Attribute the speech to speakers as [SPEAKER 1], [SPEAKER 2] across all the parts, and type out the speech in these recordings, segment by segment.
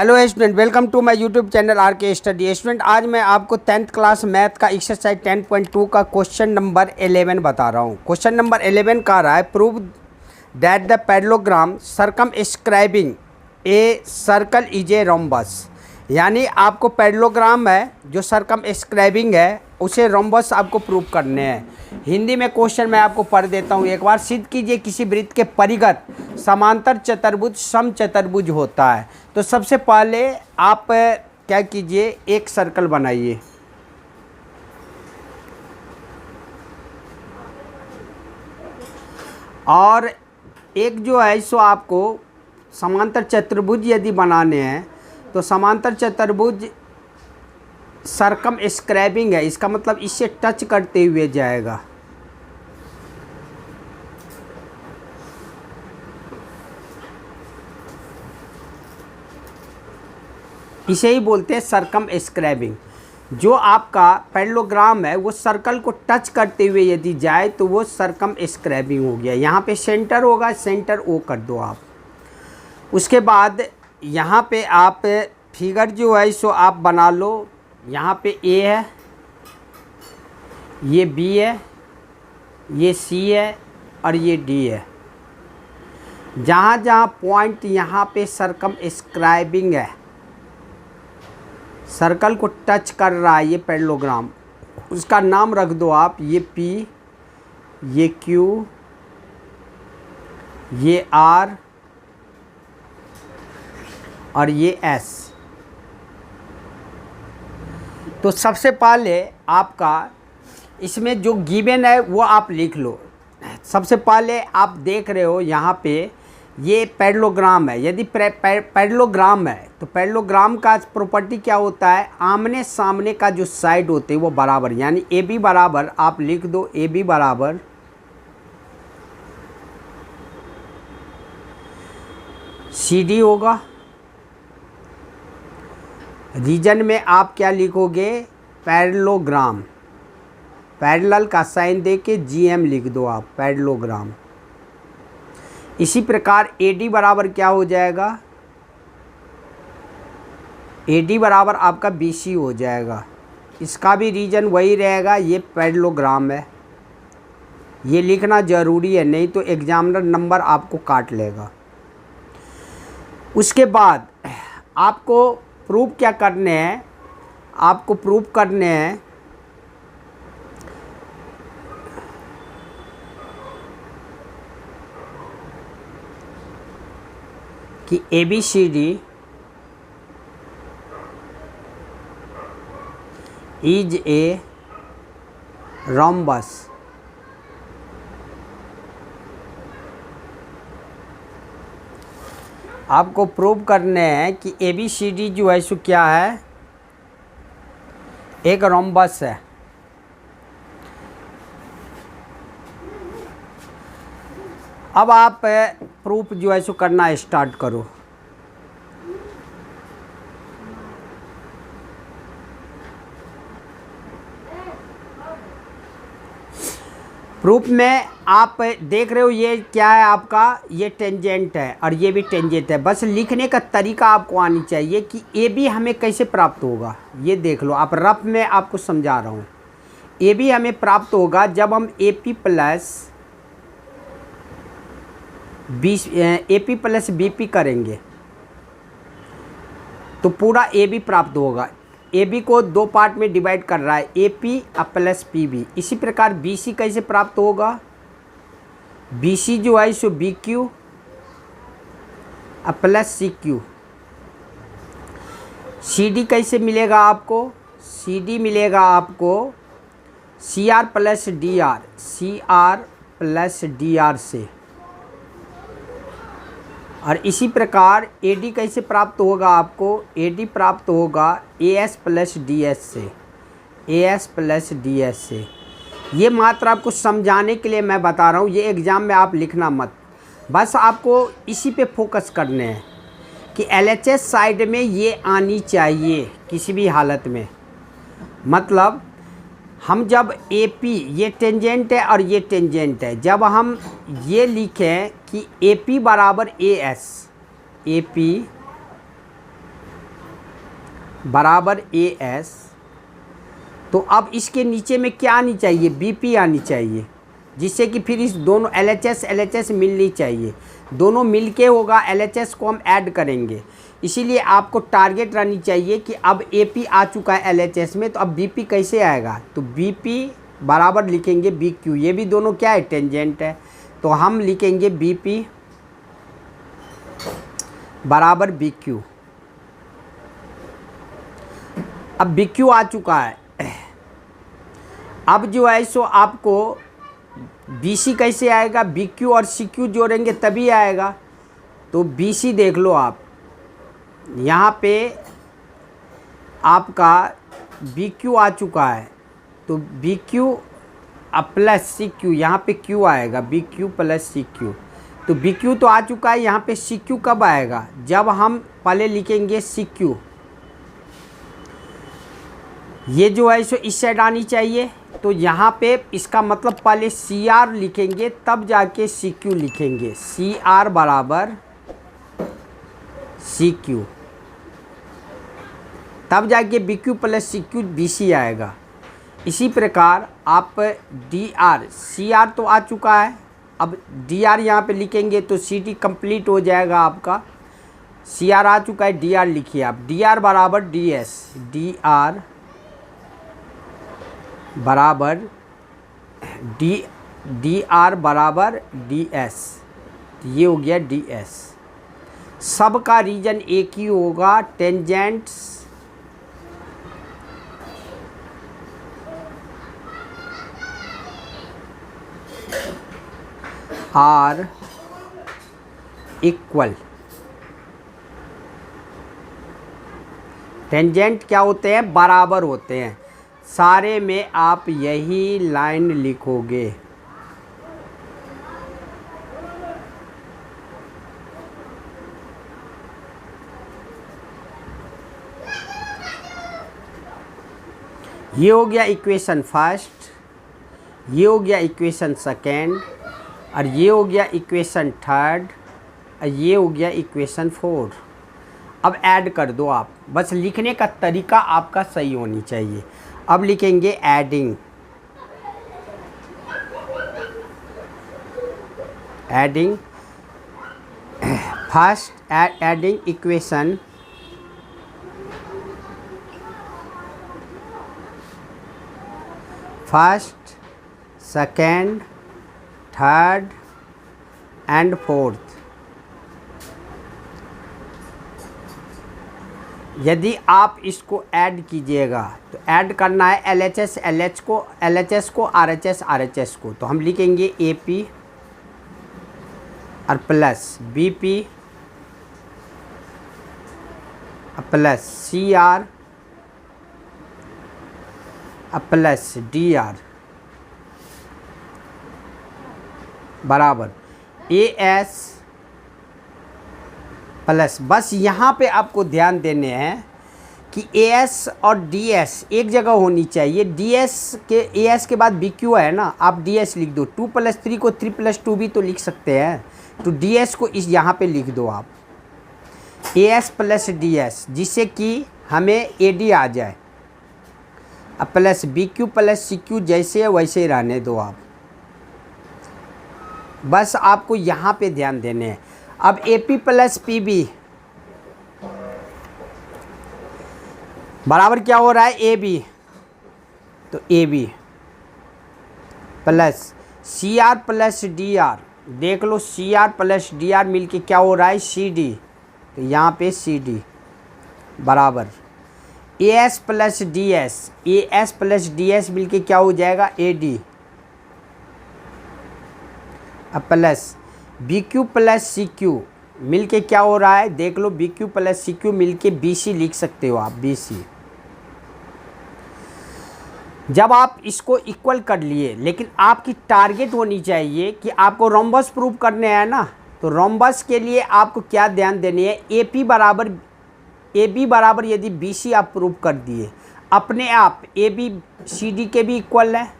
[SPEAKER 1] Hello student, welcome to my YouTube channel R K study. Student, आज मैं आपको 10th class math का exercise 10.2 का क्वेश्चन नंबर 11 बता रहा हूँ। क्वेश्चन नंबर 11 का रहा है prove that the parallelogram circumscribing a circle is a rhombus. यानी आपको पैरेललोग्राम है जो सर्कमस्क्राइबिंग है उसे रोम्बस आपको प्रूव करने हैं। हिंदी में क्वेश्चन मैं आपको पढ़ देता हूँ एक बार। सिद्ध कीजिए किसी वृत्त के परिगत समांतर चतुर्भुज समचतुर्भुज होता है। तो सबसे पहले आप क्या कीजिए, एक सर्कल बनाइए। और एक जो है सो आपको समांतर चतुर्भुज यदि बनाने हैं तो समांतर चतुर्भुज सर्कमस्क्राइबिंग है, इसका मतलब इससे टच करते हुए जाएगा। इसे ही बोलते हैं सर्कमस्क्राइबिंग। जो आपका पैरेललोग्राम है वो सर्कल को टच करते हुए यदि जाए तो वो सर्कमस्क्राइबिंग हो गया। यहाँ पे सेंटर होगा, सेंटर ओ कर दो आप। उसके बाद यहाँ पे आप फिगर जो है सो आप बना लो। यहाँ पे ए है, ये बी है, ये सी है और ये डी है। जहाँ जहाँ पॉइंट यहाँ पे सर्कमस्क्राइबिंग है, सर्कल को टच कर रहा है ये पैरेललोग्राम, उसका नाम रख दो आप। ये P, ये Q, ये R और ये S। तो सबसे पहले आपका इसमें जो गिवन है वो आप लिख लो। सबसे पहले आप देख रहे हो यहाँ पे ये पैरेललोग्राम है। यदि पैरेललोग्राम है तो पैरेललोग्राम का प्रॉपर्टी क्या होता है, आमने सामने का जो साइड होते हैं वो बराबर। यानी ए बी बराबर आप लिख दो, ए बी बराबर सी डी होगा। रीजन में आप क्या लिखोगे, पैरेललोग्राम, पैरेलल का साइन दे के GM लिख दो आप, पैरेललोग्राम। इसी प्रकार AD बराबर क्या हो जाएगा, AD बराबर आपका BC हो जाएगा। इसका भी रीजन वही रहेगा, ये पैरेललोग्राम है। ये लिखना ज़रूरी है, नहीं तो एग्जामिनर नंबर आपको काट लेगा। उसके बाद आपको प्रूव क्या करने हैं, आपको प्रूव करने हैं कि ABCD इज ए रोम्बस। आपको प्रूव करने हैं कि ABCD जो है सो क्या है, एक रोम्बस है। अब आप प्रूफ जो है सो करना स्टार्ट करो। प्रूफ में आप देख रहे हो ये क्या है आपका, ये टेंजेंट है और ये भी टेंजेंट है। बस लिखने का तरीका आपको आनी चाहिए कि ए बी हमें कैसे प्राप्त होगा। ये देख लो आप, रफ में आपको समझा रहा हूँ। ए बी हमें प्राप्त होगा जब हम A P plus B P करेंगे तो पूरा ए बी प्राप्त होगा। ए बी को दो पार्ट में डिवाइड कर रहा है, A P plus P B. इसी प्रकार बी सी कैसे प्राप्त होगा, बी सी जो है सो B Q plus C Q. C D कैसे मिलेगा आपको, सी डी मिलेगा आपको C R plus D R, C R plus D R से। और इसी प्रकार AD कैसे प्राप्त होगा आपको, AD प्राप्त होगा AS प्लस DS से, AS प्लस DS से। ये मात्र आपको समझाने के लिए मैं बता रहा हूँ, ये एग्ज़ाम में आप लिखना मत। बस आपको इसी पे फोकस करने हैं कि LHS साइड में ये आनी चाहिए किसी भी हालत में। मतलब हम जब AP, ये टेंजेंट है और ये टेंजेंट है, जब हम ये लिखें कि AP बराबर AS, AP बराबर ए एस। तो अब इसके नीचे में क्या आनी चाहिए, बी पी आनी चाहिए, जिससे कि फिर इस दोनों एल एच एस मिलनी चाहिए। दोनों मिलके होगा, एल एच एस को हम ऐड करेंगे। इसीलिए आपको टारगेट रहनी चाहिए कि अब ए पी आ चुका है एल एच एस में, तो अब बी पी कैसे आएगा, तो बी पी बराबर लिखेंगे बी क्यू। ये भी दोनों क्या है, टेंजेंट है, तो हम लिखेंगे बी पी बराबर बी क्यू। अब बी क्यू आ चुका है। अब जो है सो आपको बी सी कैसे आएगा, बी क्यू और सी क्यू जोड़ेंगे तभी आएगा। तो बी सी देख लो आप, यहाँ पे आपका बी क्यू आ चुका है, तो B Q plus C Q, यहाँ पे क्यू आएगा, B Q plus C Q. तो बी क्यू तो आ चुका है, यहाँ पे सी क्यू कब आएगा, जब हम पहले लिखेंगे सी क्यू। ये जो है सो इस साइड आनी चाहिए, तो यहाँ पे इसका मतलब पहले सी आर लिखेंगे तब जाके सी क्यू लिखेंगे। सी आर बराबर सी क्यू, तब जाके B Q plus C Q B C आएगा। इसी प्रकार आप डी आर, सी आर तो आ चुका है, अब डी आर यहाँ पे लिखेंगे तो सी टी कंप्लीट हो जाएगा आपका। सी आर आ चुका है, डी आर लिखिए आप, डी आर बराबर डी एस, डी आर बराबर डी आर बराबर डी एस। ये हो गया डी एस। सबका रीजन एक ही होगा, टेंजेंट्स आर इक्वल। टेंजेंट क्या होते हैं, बराबर होते हैं। सारे में आप यही लाइन लिखोगे। ये हो गया इक्वेशन फर्स्ट, ये हो गया इक्वेशन सेकेंड, और ये हो गया इक्वेशन थर्ड, और ये हो गया इक्वेशन फोर। अब ऐड कर दो आप, बस लिखने का तरीका आपका सही होनी चाहिए। अब लिखेंगे adding, adding first adding equation first, second, third and fourth. यदि आप इसको ऐड कीजिएगा तो ऐड करना है एल एच एस को, आर एच एस को, तो हम लिखेंगे ए पी और plus B P plus C R plus D R बराबर ए एस प्लस। बस यहाँ पे आपको ध्यान देने हैं कि ए एस और डी एस एक जगह होनी चाहिए। डी एस के ए एस के बाद बी क्यू है ना, आप डी एस लिख दो। 2+3 को 3+2 भी तो लिख सकते हैं, तो डी एस को इस यहाँ पे लिख दो आप, A S plus D S, जिससे कि हमें ए डी आ जाए। अब plus B Q plus C Q जैसे है वैसे ही रहने दो आप, बस आपको यहाँ पे ध्यान देने हैं। अब A P plus P B बराबर क्या हो रहा है, ए बी, तो A B plus C R plus D R. देख लो C R plus D R मिल के क्या हो रहा है, सी डी, तो यहाँ पे सी डी बराबर A S plus D S, A S plus D S मिल के क्या हो जाएगा, ए डी। अब plus B Q plus C Q मिल के क्या हो रहा है, देख लो B Q plus C Q मिल के बी सी लिख सकते हो आप, बी सी। जब आप इसको इक्वल कर लिए, लेकिन आपकी टारगेट होनी चाहिए कि आपको रोम्बस प्रूव करने हैं ना, तो रोम्बस के लिए आपको क्या ध्यान देनी है, ए पी बराबर ए बी बराबर यदि बी सी आप प्रूव कर दिए, अपने आप ए बी सी डी के भी इक्वल है,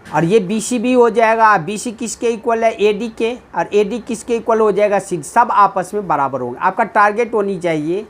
[SPEAKER 1] और ये बी सी भी हो जाएगा। बी सी किसके इक्वल है, ए डी के, और ए डी किसके इक्वल हो जाएगा, सी डी। सब आपस में बराबर होंगे। आपका टारगेट होनी चाहिए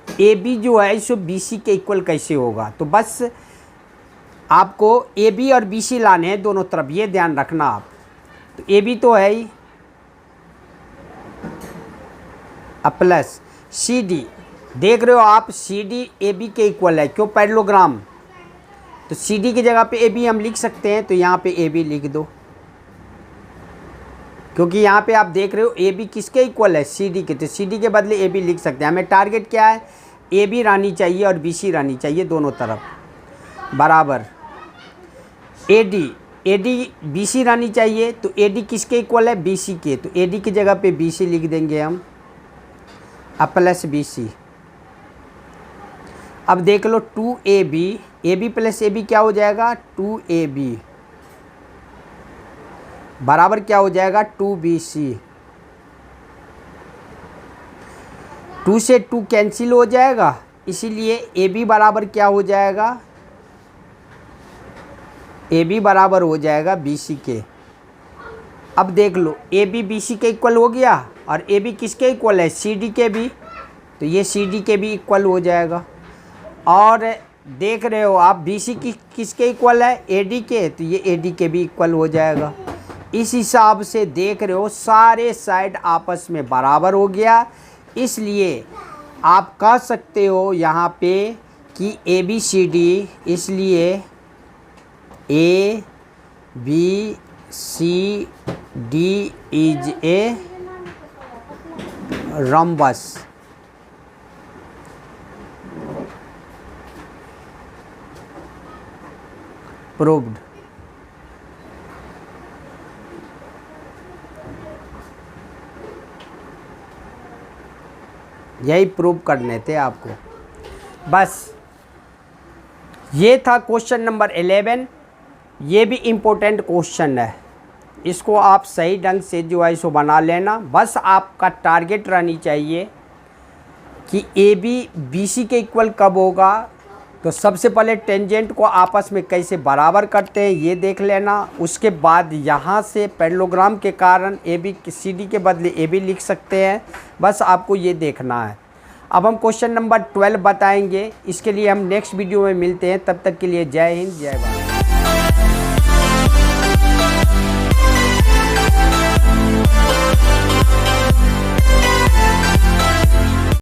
[SPEAKER 1] ए बी जो है सो बी सी के इक्वल कैसे होगा। तो बस आपको ए बी और बी सी लाने हैं दोनों तरफ, ये ध्यान रखना आप। तो ए बी तो है ही, अब प्लस सी डी, देख रहे हो आप सी डी ए बी के इक्वल है, क्यों, पैरेललोग्राम। तो सी डी की जगह पे ए बी हम लिख सकते हैं, तो यहाँ पे ए बी लिख दो, क्योंकि यहाँ पे आप देख रहे हो ए बी किसके इक्वल है, सी डी के। तो सी डी के बदले ए बी लिख सकते हैं। हमें टारगेट क्या है, ए बी रहनी चाहिए और बी सी रहनी चाहिए दोनों तरफ बराबर। ए डी बी सी रहनी चाहिए, तो ए डी किसके इक्वल है, बी सी के। तो ए डी की जगह पे बी सी लिख देंगे हम, अब प्लस बी सी। अब देख लो 2AB प्लस ए बी क्या हो जाएगा, 2AB बराबर क्या हो जाएगा, 2BC। 2 से 2 कैंसिल हो जाएगा, इसीलिए AB बराबर क्या हो जाएगा, AB बराबर हो जाएगा BC के। अब देख लो AB BC के इक्वल हो गया, और AB किसके इक्वल है, CD के भी। तो ये CD के भी इक्वल हो जाएगा। और देख रहे हो आप BC की किसके इक्वल है, AD के। तो ये AD के भी इक्वल हो जाएगा। इस हिसाब से देख रहे हो सारे साइड आपस में बराबर हो गया। इसलिए आप कह सकते हो यहाँ पे कि ABCD, इसलिए ABCD is a rhombus. Proved. यही प्रूव करने थे आपको, बस ये था क्वेश्चन नंबर 11। ये भी इम्पोर्टेंट क्वेश्चन है, इसको आप सही ढंग से जो है सो बना लेना। बस आपका टारगेट रहनी चाहिए कि ए बी बी सी के इक्वल कब होगा। तो सबसे पहले टेंजेंट को आपस में कैसे बराबर करते हैं ये देख लेना। उसके बाद यहाँ से पैरेललोग्राम के कारण ए बी सी डी के बदले ए बी लिख सकते हैं, बस आपको ये देखना है। अब हम क्वेश्चन नंबर 12 बताएंगे, इसके लिए हम नेक्स्ट वीडियो में मिलते हैं। तब तक के लिए जय हिंद, जय भारत।